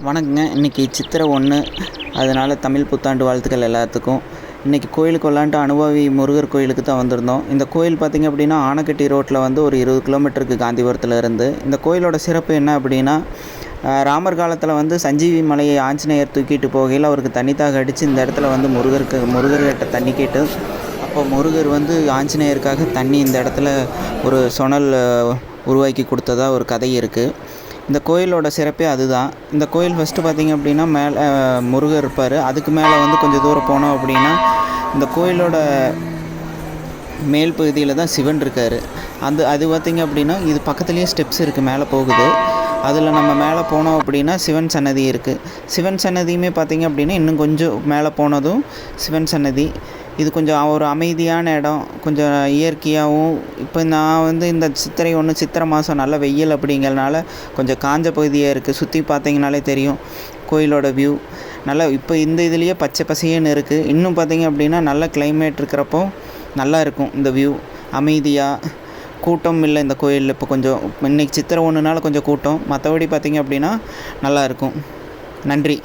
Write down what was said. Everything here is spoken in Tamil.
வணக்கங்க. இன்றைக்கி சித்திரை 1, அதனால் தமிழ் புத்தாண்டு வாழ்த்துக்கள் எல்லாத்துக்கும். இன்றைக்கி கோயிலுக்கு வரலான்ட்டு அனுபவி முருகர் கோயிலுக்கு தான் வந்திருந்தோம். இந்த கோயில் பார்த்திங்க அப்படின்னா ஆனக்கட்டி ரோட்டில் வந்து ஒரு 20 கிலோமீட்டருக்கு காந்திபுரத்தில் இருந்து. இந்த கோயிலோட சிறப்பு என்ன அப்படின்னா, ராமர் காலத்தில் வந்து சஞ்சீவி மலையை ஆஞ்சநேயர் தூக்கிட்டு போகையில் அவருக்கு தண்ணித்தாக அடித்து இந்த இடத்துல வந்து முருகர்கிட்ட தண்ணி கேட்டு, அப்போ முருகர் வந்து ஆஞ்சநேயருக்காக தண்ணி இந்த இடத்துல ஒரு சொனல் உருவாக்கி கொடுத்ததா ஒரு கதை இருக்குது. இந்த கோயிலோட சிறப்பே அதுதான். இந்த கோயில் ஃபஸ்ட்டு பார்த்திங்க அப்படின்னா மேலே முருகர் இருப்பார். அதுக்கு மேலே வந்து கொஞ்சம் தூரம் போனோம் அப்படின்னா இந்த கோயிலோட மேல் பகுதியில் தான் சிவன் இருக்கார். அது பார்த்திங்க அப்படின்னா இது பக்கத்துலேயே ஸ்டெப்ஸ் இருக்குது, மேலே போகுது. அதில் நம்ம மேலே போனோம் அப்படின்னா சிவன் சன்னதி இருக்குது. சிவன் சன்னதியுமே பார்த்திங்க அப்படின்னா இன்னும் கொஞ்சம் மேலே போனதும் சிவன் சன்னதி. இது கொஞ்சம் ஒரு அமைதியான இடம், கொஞ்சம் இயற்கையாகவும். இப்போ நான் வந்து இந்த சித்திரை மாதம் நல்ல வெயில் அப்படிங்கிறனால கொஞ்சம் காஞ்ச பகுதியாக இருக்குது. சுற்றி பார்த்திங்கனாலே தெரியும் கோயிலோட வியூ. நல்லா இப்போ இந்த இதுலேயே பச்சை பசேன்னு இருக்குது. இன்னும் பார்த்திங்க அப்படின்னா நல்ல கிளைமேட் இருக்கிறப்போ நல்லா இருக்கும் இந்த வியூ. அமைதியாக, கூட்டம் இல்லை இந்த கோயிலில். இப்போ கொஞ்சம் இன்றைக்கி சித்திரை 1னால கொஞ்சம் கூட்டம், மற்றபடி பார்த்திங்க அப்படின்னா நல்லாயிருக்கும். நன்றி.